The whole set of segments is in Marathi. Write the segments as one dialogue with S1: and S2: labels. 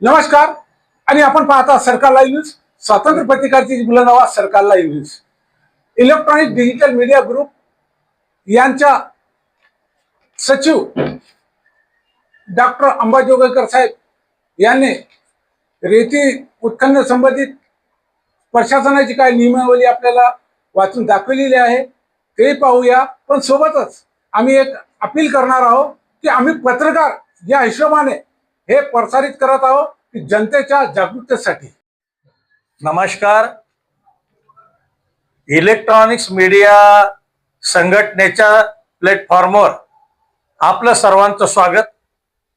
S1: नमस्कार आणि आपण पाहता सरकार लाईव्ह न्यूज. स्वातंत्र्य पत्रिकाची बुलंदावा सरकार live news. Electronic digital media group यांच्या सचिव डॉक्टर अंबाजोगाईकर साहेब यांनी रेती उत्खनन संबंधित प्रशासनाची काय नियमावली आपल्याला वाचून दाखवलेली आहे ते पाहूया. पण सोबतच आम्ही एक अपील करणार आहोत की आम्ही पत्रकार या हिशोबाने हे प्रसारित करत आहोत की जनतेच्या जागरूकतेसाठी.
S2: नमस्कार. इलेक्ट्रॉनिक्स मीडिया संघटनेच्या प्लॅटफॉर्मवर आपलं सर्वांचं स्वागत.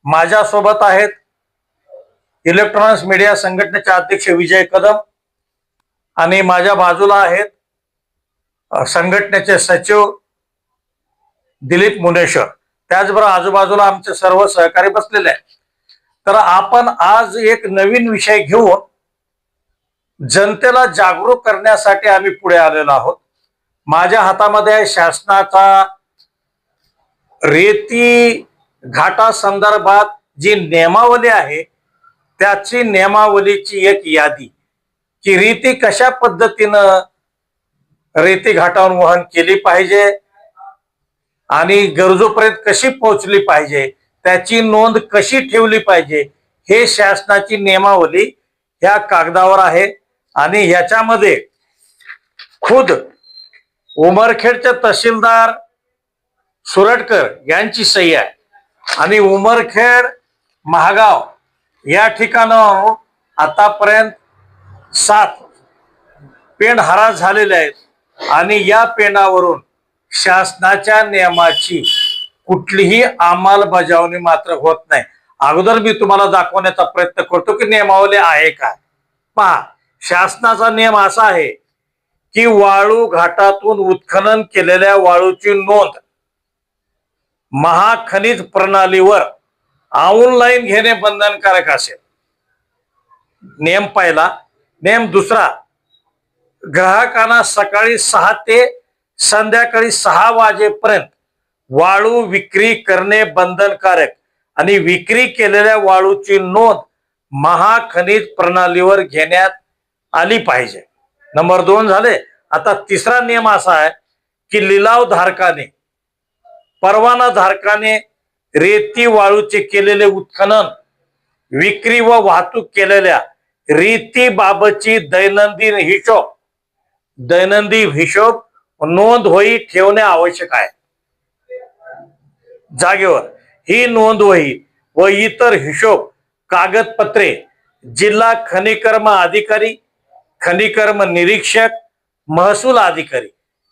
S2: माझ्यासोबत आहेत इलेक्ट्रॉनिक्स मीडिया संघटनेचे अध्यक्ष विजय कदम आणि माझ्या बाजूला आहेत संघटनेचे सचिव दिलीप मुनेश्वर. त्याचबरोबर आजूबाजूला आमचे सर्व सहकारी बसलेले आहेत. तर आपण आज एक नवीन विषय घेऊन जनतेला जागरूक करण्यासाठी आम्ही पुढे आलेलो आहोत. माझ्या हातामध्ये शासनाचा रेती घाटा संदर्भात जी नियमावली आहे त्याची नियमावलीची एक यादी की रेती कशा पद्धतीनं रेती घाटावर वहन केली पाहिजे आणि गरजूपर्यंत कशी पोहोचली पाहिजे, त्याची नोंद कशी ठेवली पाहिजे, हे शासनाची नियमावली ह्या कागदावर आहे. आणि याच्यामध्ये खुद उमरखेडचे तहसीलदार सुरटकर यांची सही आहे. आणि उमरखेड महागाव या ठिकाणावर आतापर्यंत 7 पेंड हरास झालेले आहेत आणि या पेंडावरून शासनाच्या नियमाची कुठलीही अंमलबजावणी मात्र होत नाही. अगोदर मी तुम्हाला दाखवण्याचा प्रयत्न करतो की नियमावली आहे का. पहा, शासनाचा नियम असा आहे की वाळू घाटातून उत्खनन केलेल्या वाळूची नोंद महाखनिज प्रणालीवर ऑनलाईन घेणे बंधनकारक असेल. नियम पहिला. नियम दुसरा, ग्राहकांना सकाळी 6 ते संध्याकाळी 6 वाजेपर्यंत वाळू विक्री करणे बंधनकारक आणि विक्री केलेल्या वाळूची नोंद महाखनिज प्रणालीवर घेण्यात आली पाहिजे. नंबर 2 झाले. आता तिसरा नियम असा आहे की लिलाव धारकाने परवाना धारकाने रेती वाळूचे केलेले उत्खनन, विक्री व वाहतूक केलेल्या रेती बाबतची दैनंदिन हिशोब नोंद होई ठेवणे आवश्यक आहे. जागेवर ही नोंद वही व इतर हिशोब कागदपत्रे जिल्हा खनिकर्म अधिकारी, खनिकर्म निरीक्षक, महसूल अधिकारी,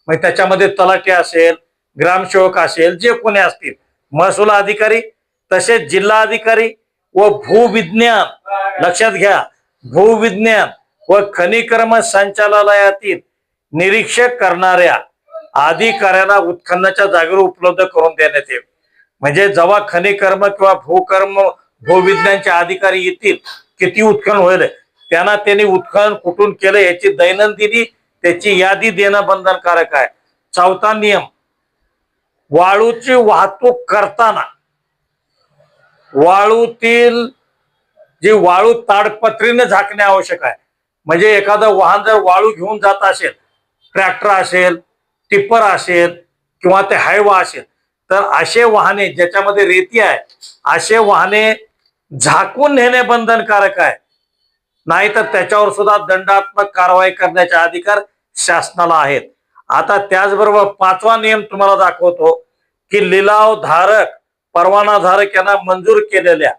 S2: मग त्याच्यामध्ये तलाठी असेल, ग्रामसेवक असेल, जे कोणी असतील, महसूल अधिकारी, तसेच जिल्हा अधिकारी व भूविज्ञान, लक्षात घ्या, भूविज्ञान व खनिकर्म संचालनालयातील निरीक्षक करणाऱ्या अधिकाऱ्यांना उत्खननाच्या जागेवर उपलब्ध करून देण्यात येईल. म्हणजे जेव्हा खनिकर्म किंवा भूविज्ञानचे अधिकारी येतील किती उत्खनन होईल त्यांना त्यांनी उत्खनन कुठून केलं याची दैनंदिनी त्याची यादी देणं बंधनकारक आहे. चौथा नियम, वाळूची वाहतूक करताना वाळूतील जी वाळू ताडपत्रीने झाकणे आवश्यक आहे. म्हणजे एखादं वाहन जर वाळू घेऊन जात असेल, ट्रॅक्टर असेल, टिप्पर असेल किंवा ते हायवा असेल, तर असे वाहने ज्याच्यामध्ये रेती आहे असे वाहने झाकून नेणे बंधनकारक आहे. नाहीतर त्याच्यावर सुद्धा दंडात्मक कारवाई करण्याचे अधिकार शासनाला आहेत. आता त्याचबरोबर 5वा नियम तुम्हाला दाखवतो की लिलाव धारक, परवाना धारक यांना मंजूर केलेल्या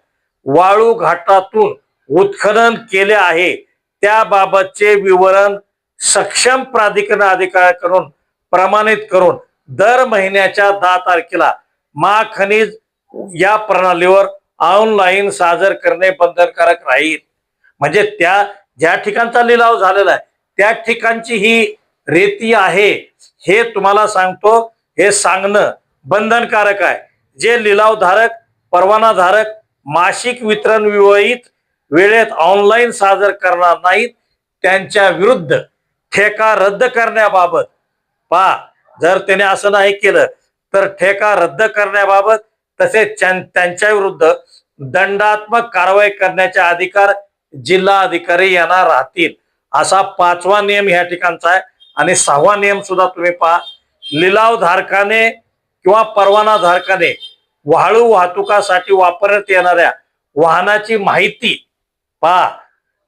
S2: वाळू घाटातून उत्खनन केले आहे त्याबाबतचे विवरण सक्षम प्राधिकरण अधिकाऱ्याकडून प्रमाणित करून दर महिन्याच्या 10 तारखेला महाखनिज या प्रणालीवर ऑनलाईन सादर करणे बंधनकारक राहील. म्हणजे त्या ज्या ठिकाणचा लिलाव झालेला आहे त्या ठिकाणची ही रेती आहे हे तुम्हाला सांगतो, हे सांगणं बंधनकारक आहे. जे लिलाव धारक, परवाना धारक मासिक वितरण विवहित वेळेत ऑनलाईन सादर करणार नाहीत त्यांच्या विरुद्ध ठेका रद्द करण्याबाबत, पहा, जर त्याने असं नाही केलं तर ठेका रद्द करण्याबाबत तसेच त्यांच्या विरुद्ध दंडात्मक कारवाई करण्याचे अधिकार जिल्हा अधिकारी यांना राहतील, असा 5वा नियम या ठिकाणचा आहे. आणि 6वा नियम सुद्धा तुम्ही पहा, लिलाव धारकाने किंवा परवाना धारकाने वाळू वाहतुकासाठी वापरण्यात येणाऱ्या वाहनाची माहिती पहा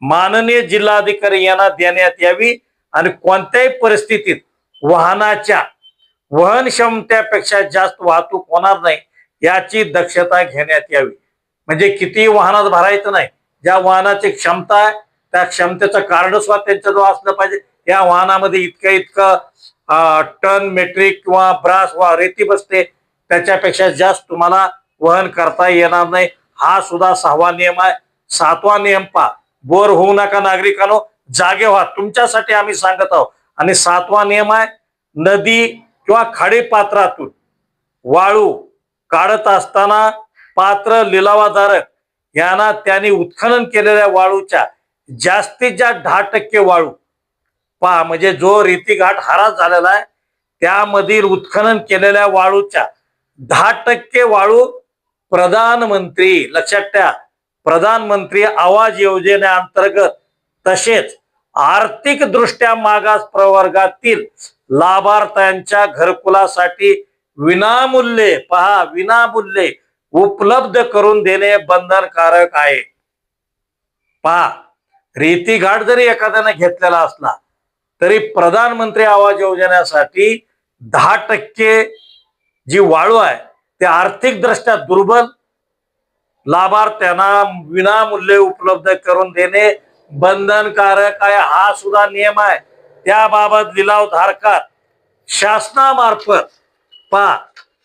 S2: माननीय जिल्हाधिकारी यांना देण्यात यावी आणि कोणत्याही परिस्थितीत वाहनाच्या वहन क्षमतेपेक्षा जास्त वाहतूक होणार नाही याची दक्षता घेण्यात यावी. म्हणजे किती वाहनात भरायचं नाही, ज्या वाहनाची क्षमता आहे त्या क्षमतेचं कार्ड सुद्धा त्यांच्याजवळ असलं पाहिजे. या वाहनामध्ये इतकं टन मेट्रिक किंवा ब्रास वा रेती बसते त्याच्यापेक्षा जास्त तुम्हाला वहन करता येणार नाही, हा सुद्धा 6वा नियम आहे. 7वा नियम पहा, बोर होऊ नका नागरिकांनो, जागे व्हा, तुमच्यासाठी आम्ही सांगत आहोत. आणि 7वा नियम आहे, नदी किंवा खाडीपात्रातून वाळू काढत असताना पात्र लिलावाधारक यांना त्यांनी उत्खनन केलेल्या वाळूच्या जास्तीत जास्त 10% वाळू पहा, म्हणजे जो रेती घाट हरास झालेला आहे त्यामधील उत्खनन केलेल्या वाळूच्या 10% वाळू प्रधानमंत्री, लक्षात ठेवा, प्रधानमंत्री आवास योजनेअंतर्गत तसेच आर्थिक दृष्ट्या मागास प्रवर्गातील लाभार्थ्यांच्या घरकुलासाठी विनामूल्य, पहा विनामूल्य उपलब्ध करून देणे बंधनकारक आहे. पहा, रेती घाट जरी एखाद्याने घेतलेला असला तरी प्रधानमंत्री आवास योजनेसाठी 10% जी वाळू आहे ते आर्थिक दृष्ट्या दुर्बल लाभार्थ्यांना विनामूल्य उपलब्ध करून देणे बंधनकारक आहे, हा सुद्धा नियम आहे. त्याबाबत लिलाव धारकात शासनामार्फत पहा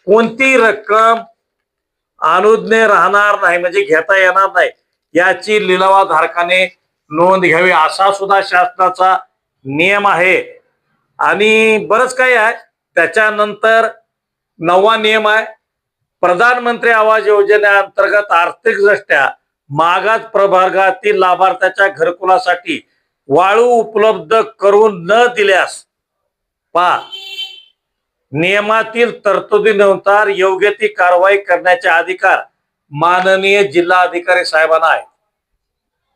S2: कोणती रक्कम अनुज्ञेय राहणार नाही, म्हणजे घेता येणार नाही, याची लिलावाधारकाने नोंद घ्यावी, असा सुद्धा शासनाचा नियम आहे. आणि बरंच काही आहे. त्याच्यानंतर 9वा नियम आहे, प्रधानमंत्री आवास योजनेअंतर्गत आर्थिकदृष्ट्या मागास प्रवर्गातील लाभार्थ्याच्या घरकुलासाठी वाळू उपलब्ध करून न दिल्यास पहा नियमातील तरतुदीनुसार योग्य ती कारवाई करण्याचे अधिकार माननीय जिल्हाधिकारी साहेबांना आहे.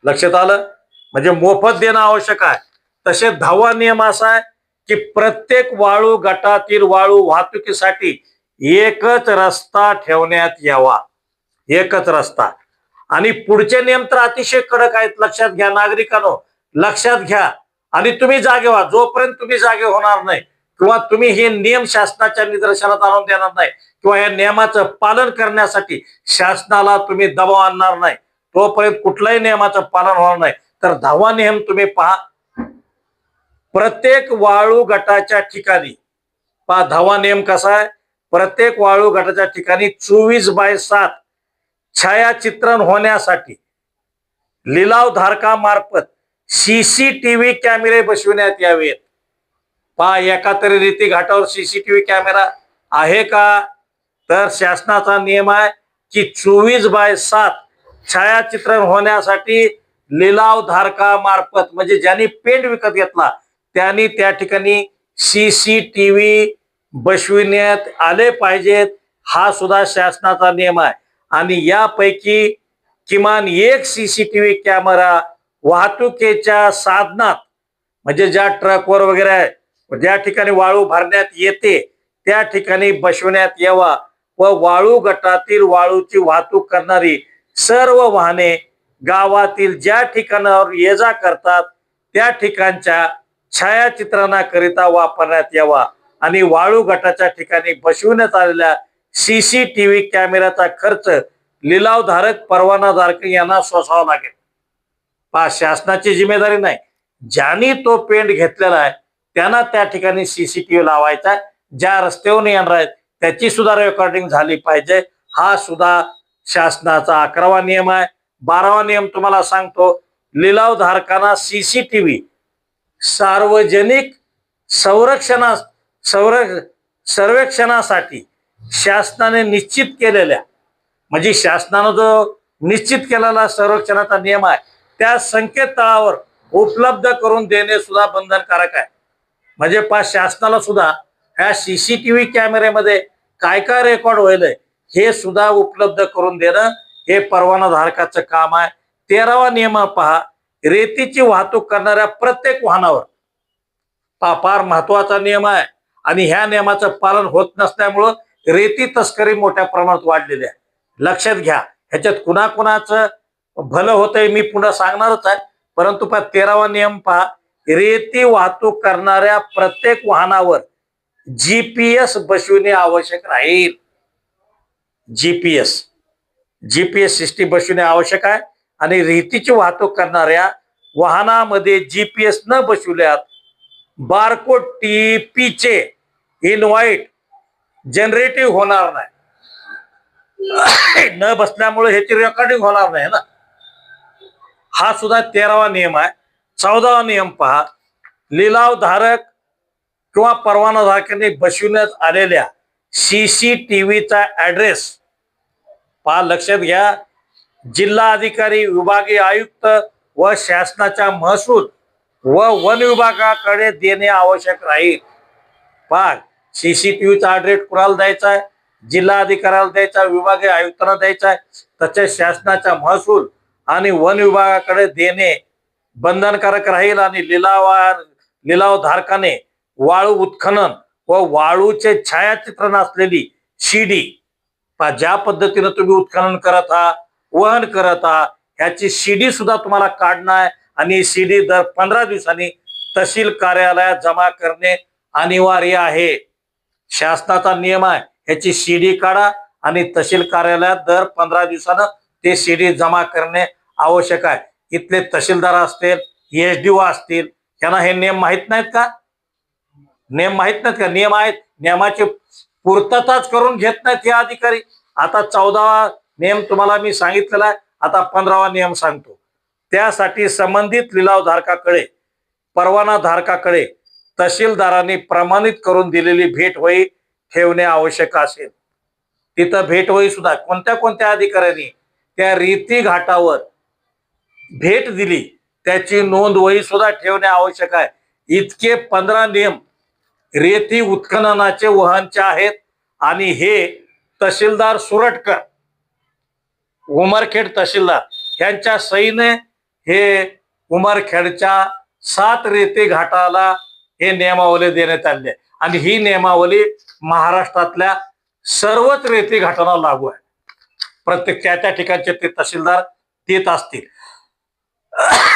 S2: लक्षात आलं, म्हणजे मोफत देणं आवश्यक आहे. तसे 10वा नियम असा आहे की प्रत्येक वाळू गटातील वाळू वाहतुकीसाठी एकच रस्ता ठेवण्यात यावा, एकच रस्ता. आणि पुढचे नियम तर अतिशय कडक आहेत, लक्षात घ्या नागरिकांनो, लक्षात घ्या. आणि तुम्ही जागे व्हा, जोपर्यंत तुम्ही जागे होणार नाही किंवा तुम्ही हे नियम शासनाच्या निदर्शनात आणून देणार नाही किंवा या नियमाचं पालन करण्यासाठी शासनाला तुम्ही दबाव आणणार नाही तोपर्यंत कुठल्याही नियमाचं पालन होणार नाही. तर 10वा नियम तुम्ही पहा, प्रत्येक वाळू गटाच्या ठिकाणी पहा 10वा नियम कसा आहे, प्रत्येक वाळू गटाच्या ठिकाणी 24/7 छायाचित्रण होण्यासाठी लिलाव धारकामार्फत CCTV कॅमेरे बसविण्यात यावेत. पहा एका तरी रीती घाटावर CCTV कॅमेरा आहे का, तर शासनाचा नियम आहे की 24/7 छायाचित्रण होण्यासाठी लिलाव धारकामार्फत, म्हणजे ज्यांनी पेंट विकत घेतला त्यांनी त्या ठिकाणी CCTV बसविण्यात आले पाहिजेत, हा सुद्धा शासनाचा नियम आहे. आणि यापैकी किमान एक CCTV कॅमेरा वाहतुकीच्या साधनात, म्हणजे ज्या ट्रकवर वगैरे आहे, ज्या ठिकाणी वाळू भरण्यात येते त्या ठिकाणी बसवण्यात यावा व वाळू गटातील वाळूची वाहतूक करणारी सर्व वाहने गावातील ज्या ठिकाणावर ये जा करतात त्या ठिकाणच्या छायाचित्रणाकरिता वापरण्यात यावा. आणि वाळू गटाच्या ठिकाणी बसविण्यात आलेल्या CCTV कॅमेऱ्याचा खर्च लिलावधारक परवानाधारक यांना सोसावा लागेल. पहा शासनाची जिम्मेदारी नाही, ज्यांनी तो पेंट घेतलेला आहे त्यांना त्या ठिकाणी CCTV लावायचा. ज्या रस्त्यावरून येणार आहेत त्याची सुद्धा रेकॉर्डिंग झाली पाहिजे, हा सुद्धा शासनाचा 11वा नियम आहे. 12वा नियम तुम्हाला सांगतो, लिलाव धारकांना CCTV सार्वजनिक सर्वेक्षणासाठी शासनाने निश्चित केलेल्या, म्हणजे शासनाने जो निश्चित केलेला सर्वेक्षणाचा नियम आहे त्या संकेतस्थळावर उपलब्ध करून देणे सुद्धा बंधनकारक आहे. म्हणजे शासनाला सुद्धा ह्या CCTV कॅमेऱ्यामध्ये काय काय रेकॉर्ड व्हायलंय हे सुद्धा उपलब्ध करून देणं हे परवानाधारकाचं काम आहे. 13वा नियम पहा, रेतीची वाहतूक करणाऱ्या प्रत्येक वाहनावर, फार महत्वाचा नियम आहे आणि ह्या नियमाचं पालन होत नसल्यामुळं रेती तस्करी मोठ्या प्रमाणात वाढलेली आहे. लक्षात घ्या, ह्याच्यात कुणाकुणाचं भलं होतंय मी पुन्हा सांगणारच आहे. परंतु 13वा नियम पहा, रेती वाहतूक करणाऱ्या प्रत्येक वाहनावर जीपीएस बसविणे आवश्यक राहील. जीपीएस सिस्टीम बसविणे आवश्यक आहे आणि रेतीची वाहतूक करणाऱ्या वाहनामध्ये जीपीएस न बसविल्यास बारकोड टीपीचे इनवाईट जनरेटिव्ह होणार नाही. न बसल्यामुळे ह्याची रेकॉर्डिंग होणार नाही ना. हा सुद्धा 13वा नियम आहे. 14वा नियम पहा, लिलावधारक किंवा परवानाधारकांनी बसविण्यात आलेल्या सीसीटीव्हीचा ऍड्रेस पहा, लक्षात घ्या, जिल्हा अधिकारी, विभागीय आयुक्त व शासनाच्या महसूल व वन विभागाकडे देणे आवश्यक राहील. पहा, सीसीटीव्हीचा ऍड्रेस कुणाला द्यायचा आहे? जिल्हा अधिकाऱ्याला द्यायचा, विभागीय आयुक्तांना द्यायचा आहे. तसेच शासनाच्या महसूल आणि वन विभागाकडे देणे बंधनकारक राहील. आणि लिलावधारकाने वाळू उत्खनन व वाळूचे छायाचित्रण असलेली सीडी, ज्या पद्धतीने तुम्ही उत्खनन करत आहात, वहन करत आहात, ह्याची सीडी सुद्धा तुम्हाला काढणं आहे आणि सीडी दर 15 दिवसांनी तहसील कार्यालयात जमा करणे अनिवार्य आहे. शासनाचा नियम आहे, ह्याची सीडी काढा आणि तहसील कार्यालयात दर 15 दिवसानं ते सीडी जमा करणे आवश्यक आहे. इथले तहसीलदार असतील, एसडीओ असतील, त्यांना हे नियम माहित नाहीत का? नियम माहित नाहीत का? नियम आहेत, नियमाची पूर्तताच करून घेत नाहीत हे अधिकारी. आता 14वा नियम तुम्हाला मी सांगितलेला आहे, आता 15वा नियम सांगतो. त्यासाठी संबंधित लिलावधारकाकडे, परवानाधारकाकडे तहसीलदारांनी प्रमाणित करून दिलेली भेटवही ठेवणे आवश्यक असेल. तिथं भेटवही सुद्धा कोणत्या कोणत्या अधिकाऱ्यांनी त्या रेती घाटावर भेट दिली त्याची नोंदवही सुद्धा ठेवणे आवश्यक आहे. इतके 15 नियम रेती उत्खननाचे वहनचे आहेत आणि हे तहसीलदार सुरटकर, उमरखेड तहसीलदार यांच्या सहीने हे उमरखेडच्या 7 रेती घाटाला हे नियमावली देण्यात आली आहे आणि ही नियमावली महाराष्ट्रातल्या सर्वच रेती घाटांना लागू आहे. प्रत्येक त्या ठिकाणचे ते तहसीलदार देत असतील.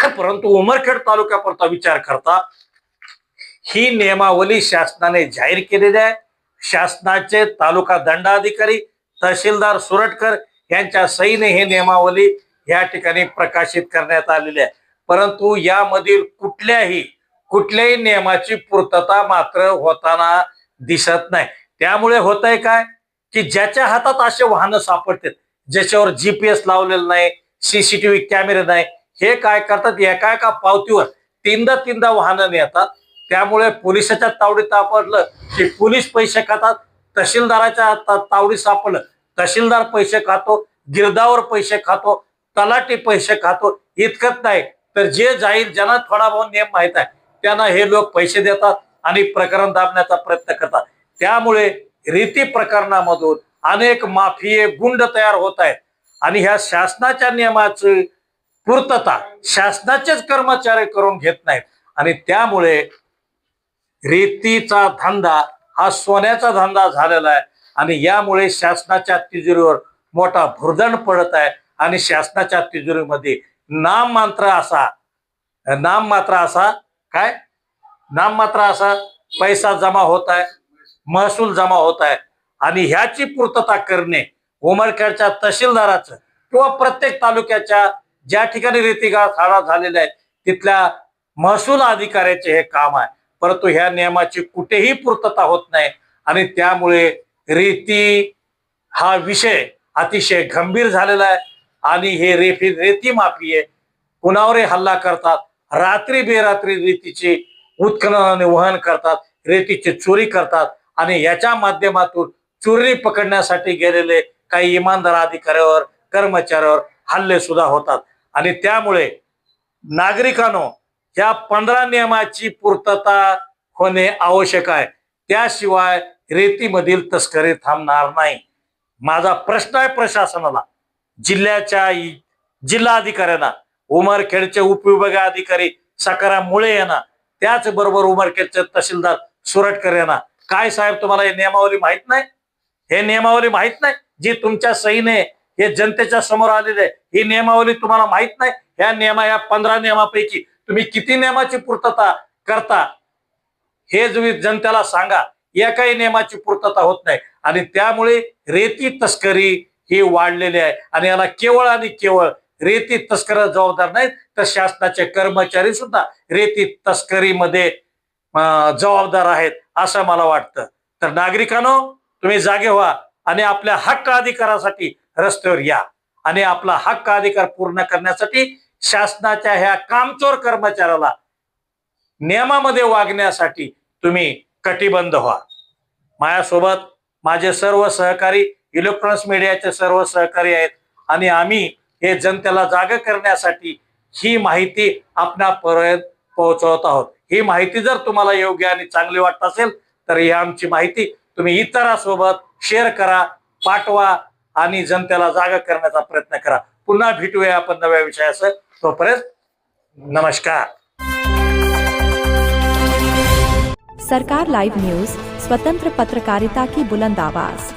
S2: परंतु उमरखेड तालुक्यापुरता विचार करता ही नियमावली शासनाने जाहीर केलेली आहे. शासनाचे तालुका दंडाधिकारी तहसीलदार सुरटकर यांच्या सहीने हे नियमावली या ठिकाणी प्रकाशित करण्यात आलेली आहे. परंतु यामधील कुठल्याही नियमाची पूर्तता मात्र होताना दिसत नाही. त्यामुळे होतंय काय की ज्याच्या हातात असे वाहनं सापडतात ज्याच्यावर जीपीएस लावलेलं नाही, सीसीटीव्ही कॅमेरे नाही, हे काय करतात, एका पावतीवर तीनदा वाहनं नेतात. त्यामुळे पोलिसाच्या तावडीत सापडलं की पोलीस पैसे खातात, तहसीलदाराच्या तावडीत सापडलं तहसीलदार पैसे खातो, गिरदावर पैसे खातो, तलाठी पैसे खातो. इतकंच नाही तर जे जाईल, ज्यांना थोडा बहुत नियम माहित आहे त्यांना हे लोक पैसे देतात आणि प्रकरण दाबण्याचा प्रयत्न करतात. त्यामुळे रेती प्रकरणामधून अनेक माफिये गुंड तयार होत आहेत आणि ह्या शासनाच्या नियमाची पूर्तता शासनाचेच कर्मचारी करून घेत नाहीत आणि त्यामुळे रेतीचा धंदा हा सोन्याचा धंदा झालेला आहे आणि यामुळे शासनाच्या तिजोरीवर मोठा भुर्दंड पडत आहे आणि शासनाच्या तिजोरीमध्ये नाममात्र असा पैसा जमा होत आहे, महसूल जमा होत आहे आणि ह्याची पूर्तता करणे उमरखेडच्या तहसीलदाराचं किंवा प्रत्येक तालुक्याच्या ज्या ठिकाणी रेती गाळा झालेल्या आहेत तिथल्या महसूल अधिकाऱ्याचे हे काम आहे. परंतु ह्या नियमाची कुठेही पूर्तता होत नाही आणि त्यामुळे रेती हा विषय अतिशय गंभीर झालेला आहे आणि हे रेती माफिये कुणावरही हल्ला करतात, रात्री बेरात्री रेतीचे उत्खनन आणि वहन करतात, रेतीची चोरी करतात आणि याच्या माध्यमातून चोरी पकडण्यासाठी गेलेले काही इमानदार अधिकाऱ्यावर, कर्मचाऱ्यावर हल्ले सुद्धा होतात आणि त्यामुळे नागरिकांनो या 15 नियमाची पूर्तता होणे आवश्यक आहे. त्याशिवाय रेतीमधील तस्करी थांबणार नाही. माझा प्रश्न आहे प्रशासनाला, जिल्ह्याच्या जिल्हा अधिकाऱ्यांना, उमरखेडचे उपविभागीय अधिकारी सकाराम मुळे यांना, त्याचबरोबर उमरखेडचे तहसीलदार सुरटकर यांना, काय साहेब तुम्हाला हे नियमावली माहित नाही? हे नियमावली माहित नाही जी तुमच्या सहीने हे जनतेच्या समोर आलेले आहे? ही नियमावली तुम्हाला माहित नाही? या 15 नियमापैकी तुम्ही किती नियमाची पूर्तता करता हे तुम्ही जनतेला सांगा. एकाही नियमाची पूर्तता होत नाही आणि त्यामुळे रेती तस्करी ही वाढलेली आहे आणि याला केवळ आणि केवळ रेती तस्कर जबाबदार नाहीत, तर शासनाचे कर्मचारी सुद्धा रेती तस्करीमध्ये जबाबदार आहेत असं मला वाटतं. तर नागरिकांनो, तुम्ही जागे व्हा आणि आपल्या हक्क अधिकारासाठी रस्त्यावर या आणि आपला हक्क अधिकार पूर्ण करण्यासाठी शासनाच्या ह्या कामचोर कर्मचाऱ्याला नियमामध्ये वागण्यासाठी तुम्ही कटिबद्ध व्हा. माझ्यासोबत माझे सर्व सहकारी, इलेक्ट्रॉनिक्स मीडियाचे सर्व सहकारी आहेत आणि आम्ही हे जनतेला जाग करण्यासाठी ही माहिती आपणापर्यंत पोहोचवत आहोत. ही माहिती जर तुम्हाला योग्य आणि चांगली वाटत असेल तर ही आमची माहिती तुम्ही इतरांसोबत शेअर करा, पाठवा आणि जनतेला जागा करण्याचा प्रयत्न करा. पुन्हा भेटूया आपण नव्या विषयासह. तोपर्यंत नमस्कार.
S3: सरकार लाइव न्यूज, स्वतंत्र पत्रकारिता की बुलंद आवाज.